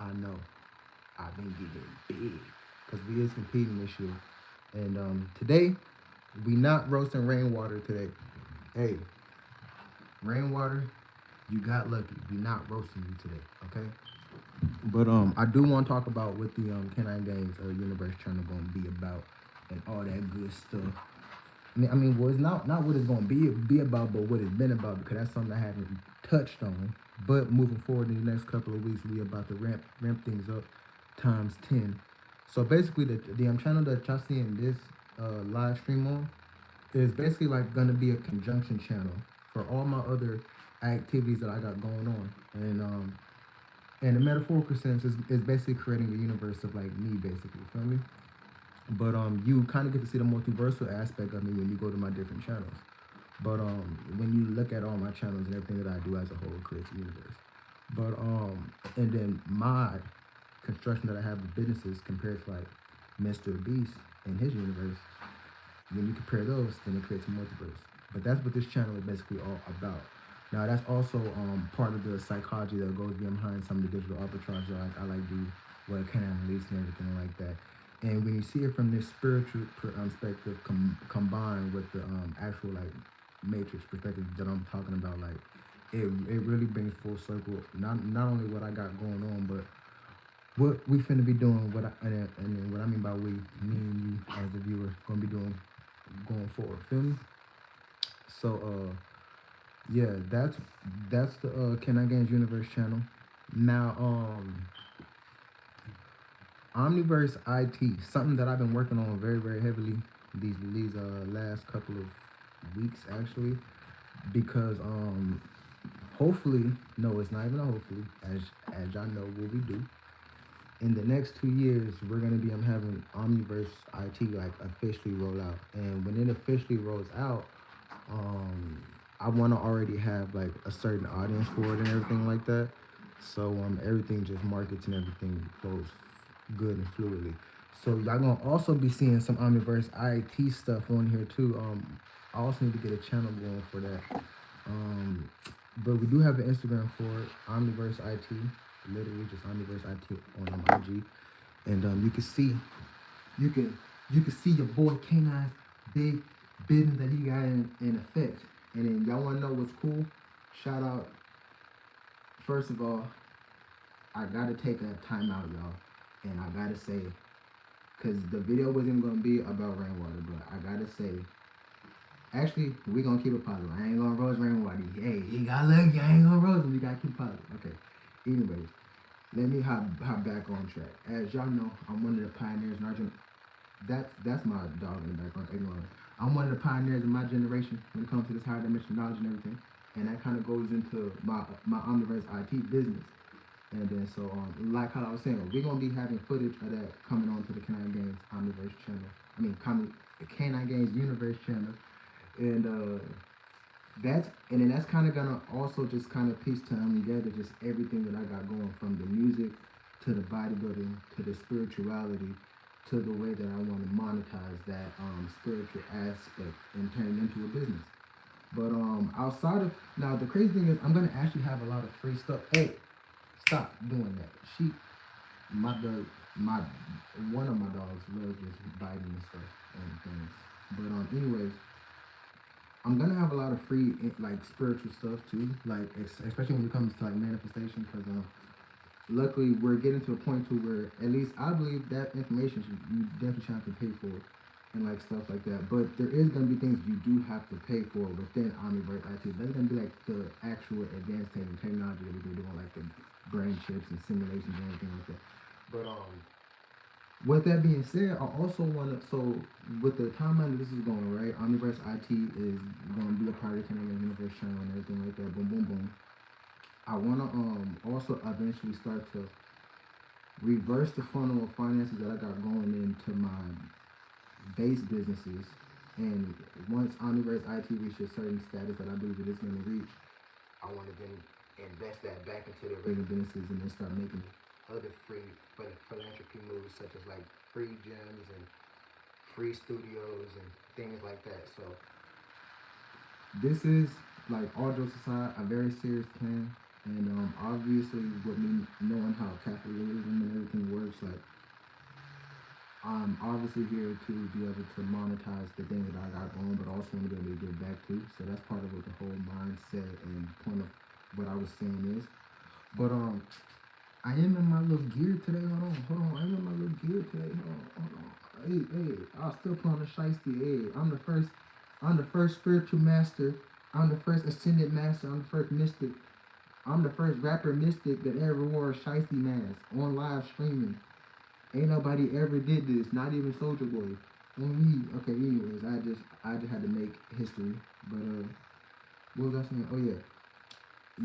I know I've been getting big because we is competing this year. And today we not roasting rainwater today. Hey, rainwater, you got lucky. We not roasting you today, okay? But I do want to talk about what the Canine Games Universe channel gonna be about and all that good stuff. I mean, well, it's not what it's gonna be about, but what it's been about because that's something I haven't touched on. But moving forward in the next couple of weeks, we about to ramp things up times 10. So basically, the channel that y'all see in this live stream on is basically like gonna be a conjunction channel for all my other activities that I got going on, and in a metaphorical sense, is basically creating a universe of like me, basically. Feel me? But you kind of get to see the multiversal aspect of me when you go to my different channels. But when you look at all my channels and everything that I do as a whole, it creates a universe. But and then my construction that I have with businesses compared to like Mr. Beast and his universe, when you compare those, then it creates a multiverse. But that's what this channel is basically all about. Now that's also part of the psychology that goes behind some of the digital arbitrage that I like do, what can I release and everything like that. And when you see it from this spiritual perspective combined with the actual like matrix perspective that I'm talking about, like it really brings full circle. Not only what I got going on, but what we finna be doing. And what I mean by we, me and you as the viewer, gonna be doing going forward. Feel me? So yeah, that's the Can I Games Universe channel. Now Omniverse IT, something that I've been working on very heavily these last couple of weeks actually, because hopefully, no, it's not even a hopefully, as y'all know what we do. In the next 2 years, we're gonna be having Omniverse IT like officially roll out, and when it officially rolls out, I want to already have like a certain audience for it and everything like that. So everything just markets and everything flows good and fluidly. So y'all gonna also be seeing some Omniverse IT stuff on here too. I also need to get a channel going for that. But we do have an Instagram for it, Omniverse IT, literally just Omniverse IT on IG, and you can you can see your boy K9's big business that he got in effect. And then y'all wanna know what's cool? Shout out. First of all, I gotta take a time out, y'all, and I gotta say, cause the video wasn't gonna be about rainwater, but I gotta say, actually, we gonna keep it positive. I ain't gonna roast rainwater. Hey, he got lucky. I ain't gonna roast him. We gotta keep it positive. Okay. Anyways, let me hop back on track. As y'all know, I'm one of the pioneers in our generation. That's my dog in the background. Ignore it. I'm one of the pioneers in my generation when it comes to this higher dimension knowledge and everything, and that kind of goes into my Omniverse IT business. And then so like how I was saying, we're gonna be having footage of that coming on to the Canine Games Omniverse channel. I mean, the Canine Games Universe channel, and that's kind of gonna also just kind of piece together just everything that I got going, from the music to the bodybuilding to the spirituality to the way that I want to monetize that spiritual aspect and turn it into a business. But outside of now, the crazy thing is I'm gonna actually have a lot of free stuff. Hey, stop doing that. My dog, my one of my dogs love just biting and stuff and things. But anyways, I'm gonna have a lot of free like spiritual stuff too, like especially when it comes to like manifestation, because luckily we're getting to a point to where at least I believe that information you definitely have to pay for and like stuff like that. But there is gonna be things you do have to pay for within Omniverse IT. There's gonna be like the actual advanced technology that we're doing, like the brain chips and simulations and everything like that. But with that being said, I also want to, so with the timeline that this is going, right, Omniverse IT is going to be a part of the Canadian Universe channel and everything like that, boom, boom, boom. I want to also eventually start to reverse the funnel of finances that I got going into my base businesses. And once Omniverse IT reaches a certain status that I believe it is going to reach, I want to then invest that back into the regular businesses and then start making other free philanthropy moves, such as like free gyms and free studios and things like that. So this is, like, all jokes aside, a very serious plan, And obviously, with me knowing how capitalism and everything works, like I'm obviously here to be able to monetize the thing that I got going, but also want to be able to give back too. So that's part of what the whole mindset and point of what I was saying is. But I am in my little gear today. Hold on. I am in my little gear today. Hold on. Hey, I'll still put on the shiesty. Hey, I'm the first spiritual master. I'm the first ascended master. I'm the first mystic. I'm the first rapper mystic that ever wore a shiesty mask on live streaming. Ain't nobody ever did this, not even Soldier Boy. Okay, anyways, I just had to make history. But what was I saying? Oh yeah.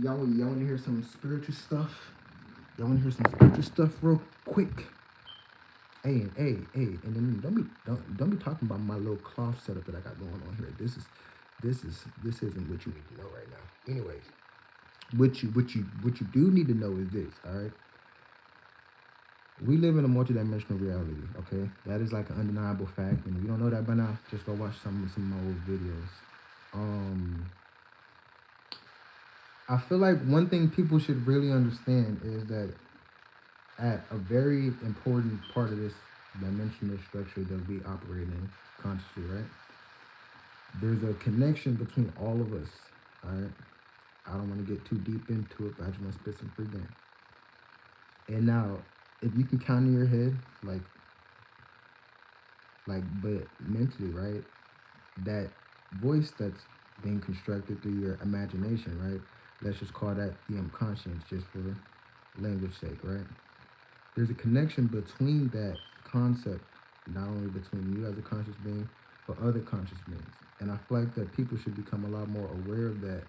Y'all wanna hear some spiritual stuff? Y'all wanna hear some spiritual stuff real quick? Hey, and then don't be talking about my little cloth setup that I got going on here. This isn't what you need to know right now. Anyways, what you do need to know is this, alright? We live in a multidimensional reality, okay? That is like an undeniable fact. And if you don't know that by now, just go watch some of my old videos. I feel like one thing people should really understand is that at a very important part of this dimensional structure that we operate in consciously, right? There's a connection between all of us, all right? I don't want to get too deep into it, but I just want to spit some free game. And now, if you can count in your head, but mentally, right? That voice that's being constructed through your imagination, right? Let's just call that the unconscious, just for language sake, right? There's a connection between that concept, not only between you as a conscious being, but other conscious beings. And I feel like that people should become a lot more aware of that,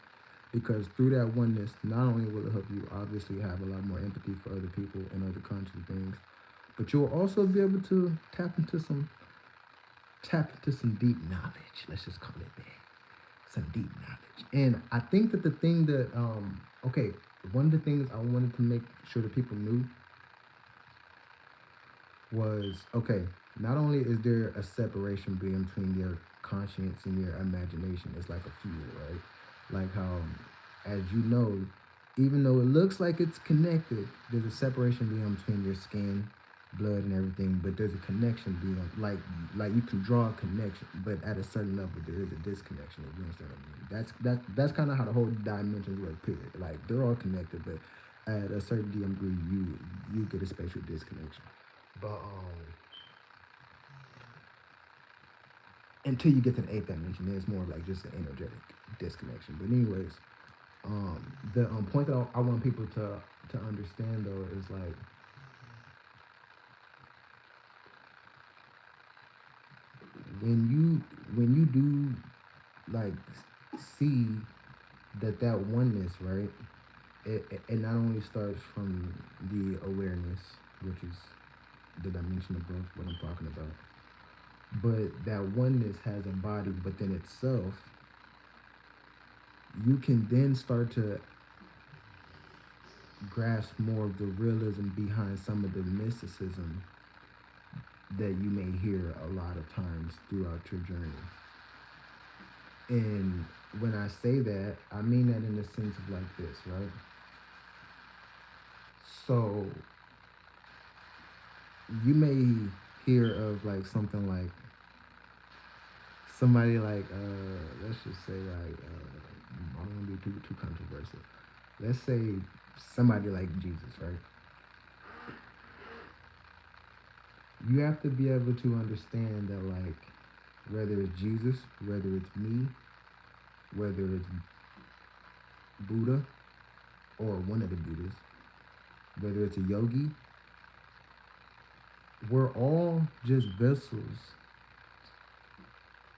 because through that oneness, not only will it help you obviously have a lot more empathy for other people and other conscious beings, but you'll also be able to tap into some deep knowledge. Let's just call it that. Some deep knowledge. And I think that the thing that one of the things I wanted to make sure that people knew was, not only is there a separation between your conscience and your imagination, it's like a fuel, right? Like how, as you know, even though it looks like it's connected, there's a separation between your skin, blood, and everything, but there's a connection beyond, like you can draw a connection, but at a certain level there is a disconnection. You understand what I mean? That's kind of how the whole dimensions work. Period. Like they're all connected, but at a certain degree, you get a spatial disconnection. But until you get to the eighth dimension, then it's more like just an energetic disconnection. But anyways, the point that I want people to understand though is like, when you do like see that oneness, right? It not only starts from the awareness, which is the dimension above what I'm talking about, but that oneness has a body within itself. You can then start to grasp more of the realism behind some of the mysticism that you may hear a lot of times throughout your journey. And when I say that, I mean that in the sense of like this, right? So you may hear of like something like somebody like let's just say like I don't want to be too controversial. Let's say somebody like Jesus, right? You have to be able to understand that, like, whether it's Jesus, whether it's me, whether it's Buddha or one of the Buddhas, whether it's a yogi, we're all just vessels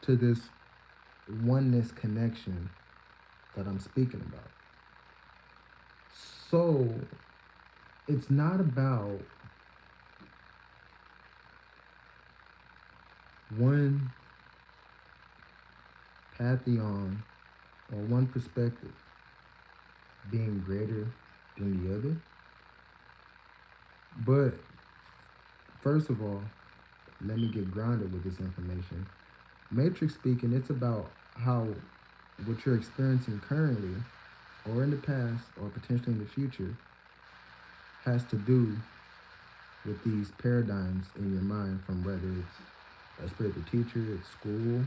to this oneness connection that I'm speaking about. So it's not about one pantheon or one perspective being greater than the other. But first of all, let me get grounded with this information. Matrix speaking, it's about how what you're experiencing currently or in the past or potentially in the future has to do with these paradigms in your mind, from whether it's a spiritual teacher at school,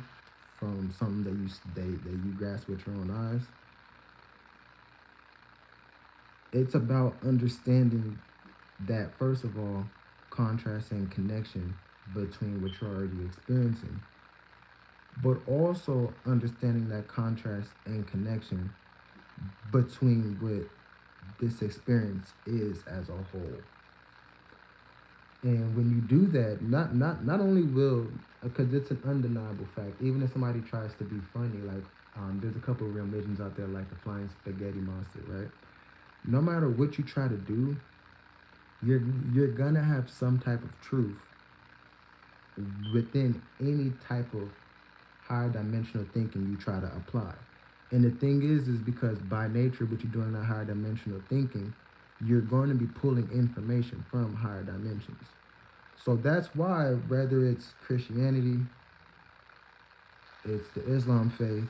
from something that you grasp with your own eyes. It's about understanding that, first of all, contrast and connection between what you're already experiencing, but also understanding that contrast and connection between what this experience is as a whole. And when you do that, not only will, because it's an undeniable fact, even if somebody tries to be funny, like there's a couple of religions out there like the flying spaghetti monster, right? No matter what you try to do, you're you're gonna have some type of truth within any type of higher dimensional thinking you try to apply. And the thing is because by nature, what you're doing in that higher dimensional thinking, you're going to be pulling information from higher dimensions. So that's why, whether it's Christianity, it's the Islam faith,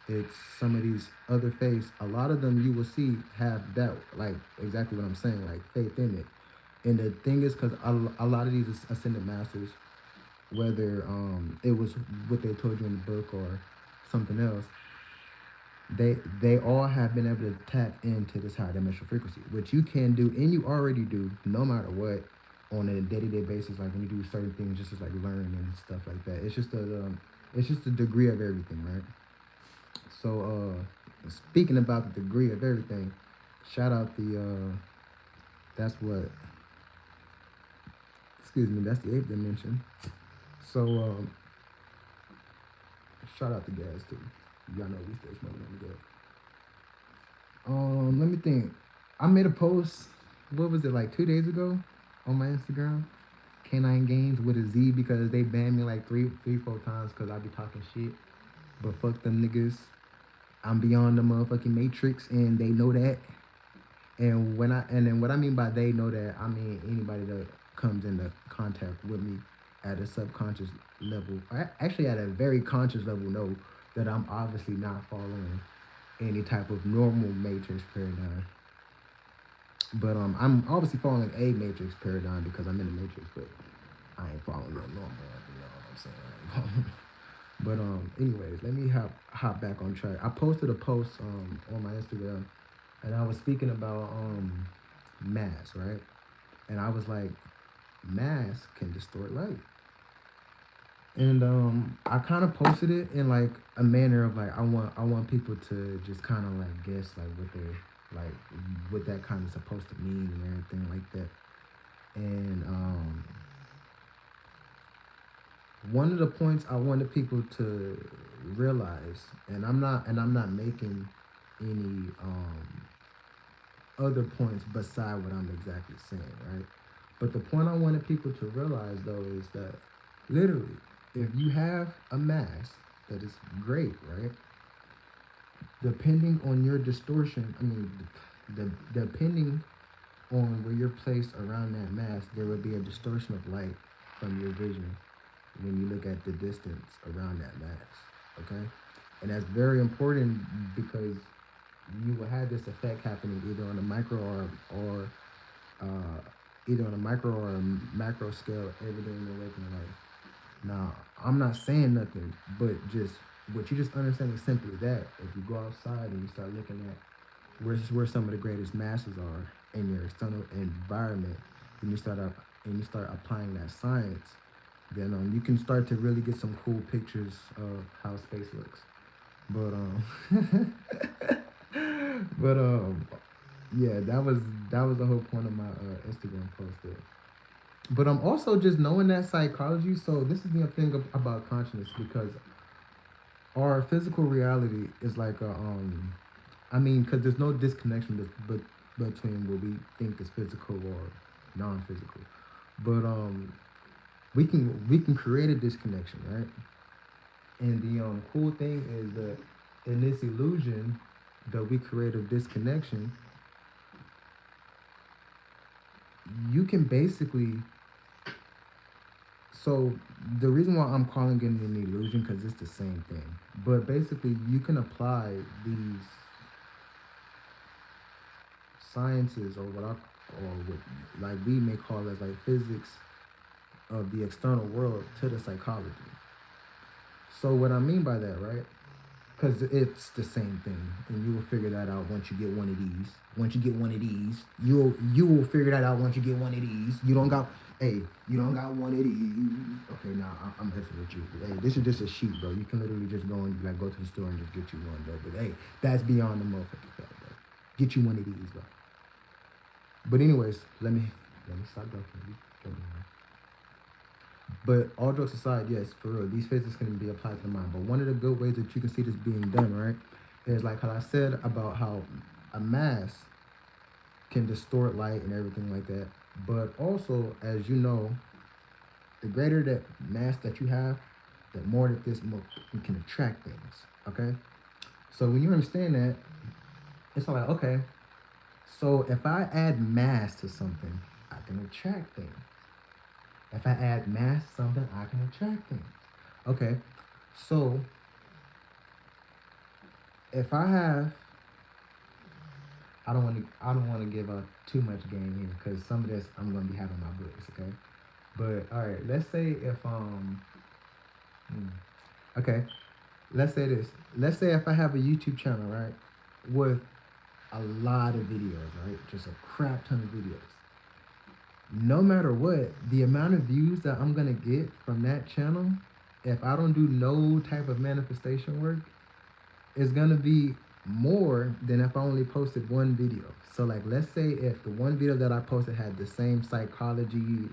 it's some of these other faiths, a lot of them you will see have that, like exactly what I'm saying, like faith in it. And the thing is, because a lot of these ascended masters, whether it was what they told you in the book or something else, they all have been able to tap into this higher dimensional frequency, which you can do and you already do no matter what on a day-to-day basis. Like when you do certain things, just as like learning and stuff like that. It's just a degree of everything, right? So speaking about the degree of everything, shout out the that's what excuse me, that's the eighth dimension. So shout out the gas too. Y'all know we stay smoking on the gas. Let me think. I made a post. What was it, like 2 days ago, on my Instagram? Canine Games with a Z, because they banned me like three, 4 times because I be talking shit. But fuck them niggas. I'm beyond the motherfucking matrix, and they know that. And then what I mean by they know that, I mean anybody that comes into contact with me at a subconscious level, actually at a very conscious level, know that I'm obviously not following any type of normal matrix paradigm. But I'm obviously following a matrix paradigm because I'm in the matrix, but I ain't following no normal. You know what I'm saying? But anyways, let me hop back on track. I posted a post on my Instagram, and I was speaking about mass, right? And I was like, mass can distort light. And I kind of posted it in like a manner of like, I want people to just kind of like guess like like what that kind of supposed to mean and everything like that. And one of the points I wanted people to realize, and I'm not making any other points beside what I'm exactly saying, right? But the point I wanted people to realize though is that literally, if you have a mass that is great, right? Depending on your distortion, I mean, depending on where you're placed around that mass, there will be a distortion of light from your vision when you look at the distance around that mass. Okay, and that's very important because you will have this effect happening either on a micro or either on a micro or a macro scale every day in your waking life. Now, I'm not saying nothing, but just what you just understand is simply that if you go outside and you start looking at where some of the greatest masses are in your external environment, and you start applying that science, then you can start to really get some cool pictures of how space looks. But but yeah, that was the whole point of my Instagram post there. But I'm also just knowing that psychology. So this is the thing about consciousness, because our physical reality is like a I mean, because there's no disconnection between what we think is physical or non-physical, but we can create a disconnection, right? And the cool thing is that in this illusion that we create of disconnection, you can basically, so the reason why I'm calling it an illusion, because it's the same thing, but basically you can apply these sciences, or what like we may call as like physics of the external world to the psychology. So what I mean by that, right? Because it's the same thing, and you will figure that out once you get one of these. Once you get one of these, you will figure that out once you get one of these. You don't got, hey, you don't got one of these. Okay, now I'm messing with you. Hey, this is just a sheet, bro. You can literally just go and like go to the store and just get you one, bro. But hey, that's beyond the motherfucking fact, bro. Get you one of these, bro. But anyways, let me stop talking. But all jokes aside, yes, for real, these physics can be applied to the mind. But one of the good ways that you can see this being done, right, is like how I said about how a mass can distort light and everything like that. But also, as you know, the greater that mass that you have, the more that this more you can attract things. Okay, so when you understand that, it's like okay, so if I add mass to something, I can attract things. If I add mass to something, I can attract things. Okay, so if I have, I don't want to give up too much game here because some of this I'm gonna be having my books. Okay, but all right, let's say if hmm, okay, let's say this. Let's say if I have a YouTube channel, right, with a lot of videos, right, just a crap ton of videos. No matter what, the amount of views that I'm gonna get from that channel, if I don't do no type of manifestation work, is gonna be more than if I only posted one video. So like let's say if the one video that I posted had the same psychology,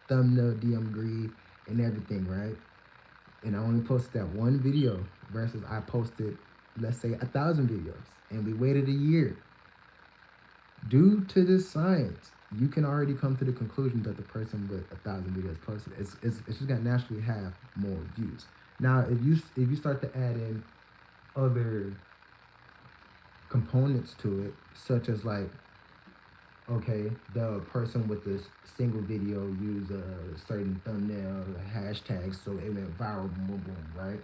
thumbnail, DM grid, and everything, right? And I only posted that one video versus I posted, let's say 1,000 videos, and we waited a year. Due to this science, you can already come to the conclusion that the person with 1,000 videos posted, it's just gonna naturally have more views. Now, if you start to add in other components to it, such as like, okay, the person with this single video used a certain thumbnail, hashtag, so it went viral, boom, boom, boom, right?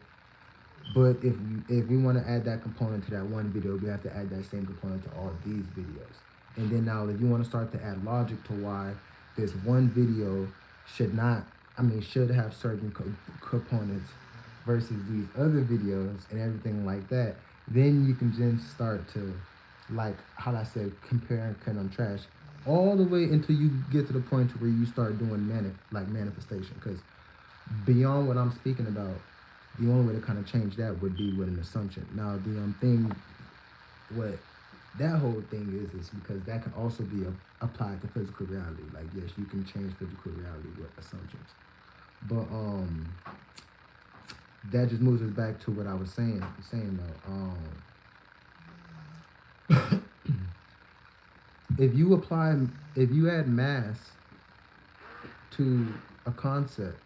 But if we want to add that component to that one video, we have to add that same component to all these videos. And then now, if you want to start to add logic to why this one video should have certain components versus these other videos and everything like that, then you can then start to, like how I said, compare and contrast all the way until you get to the point to where you start doing manifestation. Because beyond what I'm speaking about, the only way to kind of change that would be with an assumption. Now, what that whole thing is because that can also be applied to physical reality. Like, yes, you can change physical reality with assumptions. But that just moves us back to what I was saying though. If you add mass to a concept,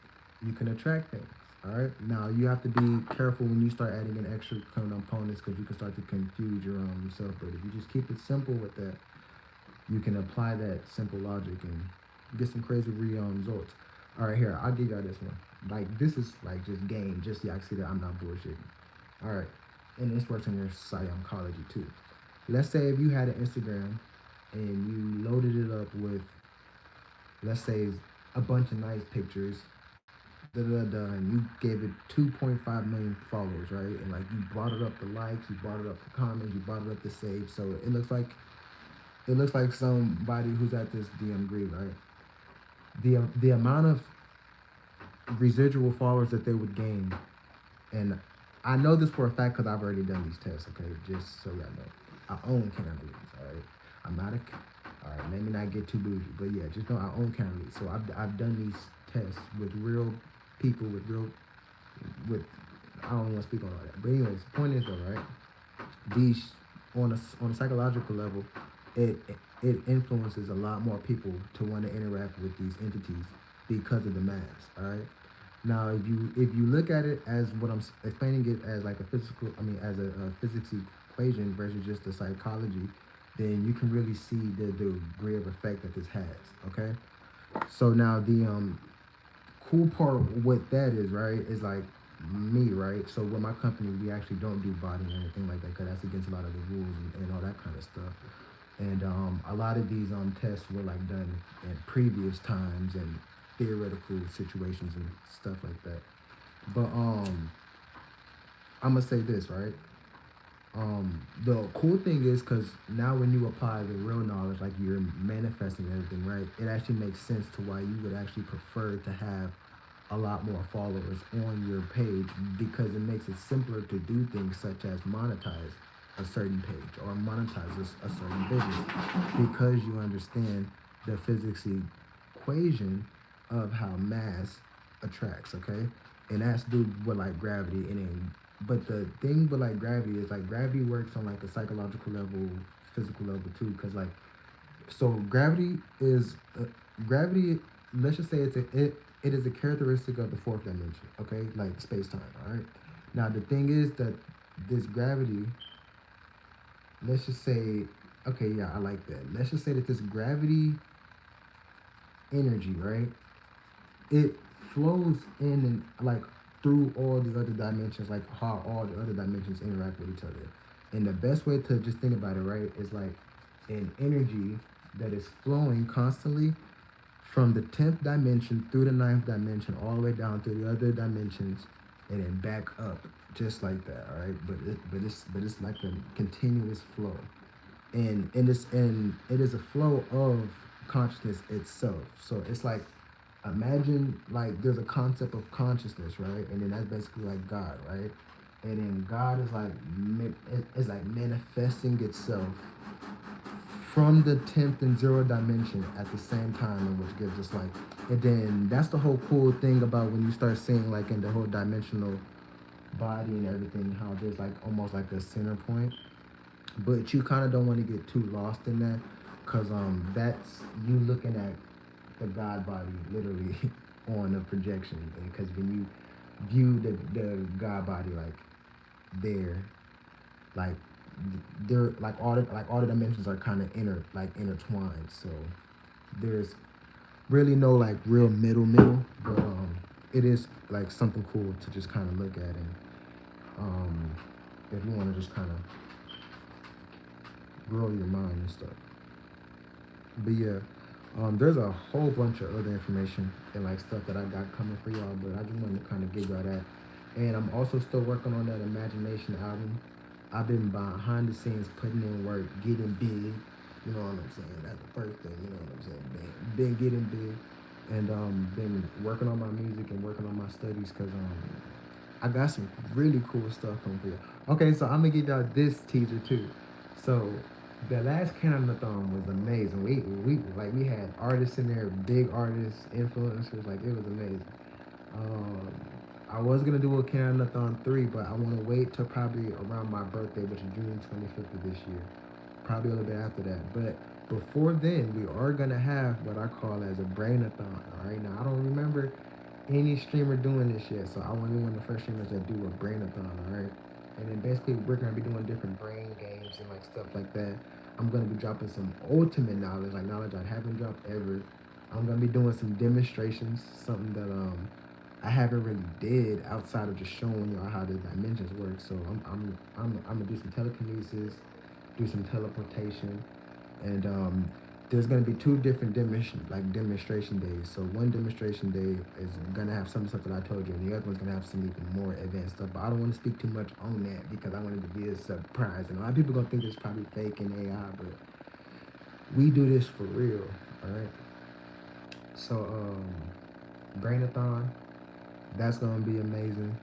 you can attract things. All right. Now you have to be careful when you start adding in extra components because you can start to confuse your own self. But if you just keep it simple with that, you can apply that simple logic and get some crazy results. All right, here I'll give y'all this one. Like this is like just game, just so y'all can see that I'm not bullshitting. All right, and this works in your psychology too. Let's say if you had an Instagram and you loaded it up with, let's say, a bunch of nice pictures, and you gave it 2.5 million followers, right? And like you brought it up the likes, you brought it up the comments, you brought it up the saves. So it looks like somebody who's at this DM grid, right? The amount of residual followers that they would gain, and I know this for a fact because I've already done these tests. Okay, just so y'all know, I own cannabis. All right, I'm not all right, let me not get too bougie, but yeah, just know I own cannabis. So I've done these tests with real people with I don't want to speak on all that. But anyways, the point is though, right? These on a psychological level, it influences a lot more people to want to interact with these entities because of the mass. All right. Now, if you look at it as what I'm explaining it as like as a physics equation versus just the psychology, then you can really see the degree of effect that this has. Okay. So now the cool part with that is, right, is like me, right? So with my company, we actually don't do body or anything like that because that's against a lot of the rules and all that kind of stuff. And a lot of these tests were like done in previous times and theoretical situations and stuff like that. But I'm gonna say this, right? The cool thing is because now when you apply the real knowledge, like you're manifesting everything, right? It actually makes sense to why you would actually prefer to have a lot more followers on your page, because it makes it simpler to do things such as monetize a certain page or monetize a certain business, because you understand the physics equation of how mass attracts, okay? And that's due with like gravity and then, but the thing with like gravity is like gravity works on like a psychological level, physical level too, because like so gravity is gravity. Let's just say it is a characteristic of the fourth dimension. Okay, like space time. All right. Now the thing is that this gravity. Let's just say, okay, yeah, I like that. Let's just say that this gravity energy, right? It flows in and like through all the other dimensions, like how all the other dimensions interact with each other. And the best way to just think about it, right, is like an energy that is flowing constantly from the 10th dimension through the ninth dimension, all the way down through the other dimensions, and then back up, just like that. All right, but it's like a continuous flow, and it is a flow of consciousness itself. So it's like, imagine like there's a concept of consciousness, right? And then that's basically like God, right? And then God is like it's like manifesting itself from the 10th and zero dimension at the same time, which gives us like, and then that's the whole cool thing about when you start seeing like in the whole dimensional body and everything, how there's like almost like a center point, but you kind of don't want to get too lost in that, because that's you looking at the God body literally on a projection, because when you view the God body like there, like they're like all the dimensions are kind of intertwined, so there's really no like real middle, but it is like something cool to just kind of look at, and um if you want to just kind of grow your mind and stuff. But yeah, there's a whole bunch of other information and like stuff that I got coming for y'all, but I just wanted to kind of give y'all that. And I'm also still working on that Imagination album. I've been behind the scenes putting in work, getting big. You know what I'm saying? That's the first thing. You know what I'm saying? Been getting big, and been working on my music and working on my studies, because I got some really cool stuff coming for you. Okay, so I'm gonna give y'all this teaser too. So the last Canadathon was amazing. We had artists in there, big artists, influencers. Like, it was amazing. Um, I was gonna do a Canadathon 3, but I want to wait till probably around my birthday, which is June 25th of this year. Probably a little bit after that. But before then, we are gonna have what I call as a brainathon. All right. Now I don't remember any streamer doing this yet, so I want to be one of the first streamers that do a brainathon. All right. And then basically we're gonna be doing different brain games and like stuff like that. I'm gonna be dropping some ultimate knowledge, like knowledge I haven't dropped ever. I'm gonna be doing some demonstrations, something that I haven't really did outside of just showing y'all how the dimensions work. So I'm gonna do some telekinesis, do some teleportation, and there's gonna be two different demonstration days. So one demonstration day is gonna have some stuff that I told you, and the other one's gonna have some even more advanced stuff. But I don't want to speak too much on that because I want it to be a surprise. And a lot of people gonna think it's probably fake and AI, but we do this for real. All right. So Brainathon, that's gonna be amazing.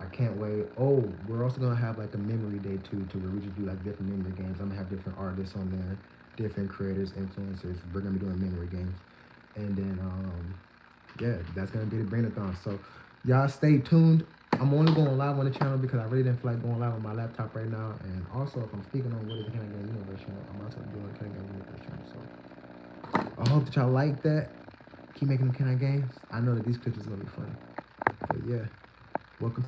I can't wait. Oh, we're also gonna have like a memory day too, to where we just do like different memory games. I'm gonna have different artists on there, different creators, influencers. We're gonna be doing memory games, and then yeah, that's gonna be the Brainathon. So y'all stay tuned. I'm only going live on the channel because I really didn't feel like going live on my laptop right now. And also, if I'm speaking on what is the Can I Game Universe channel, I'm also doing Can I Game Universe channel. So I hope that y'all like that. Keep making them Can I games. I know that these clips is gonna be funny. But yeah, welcome to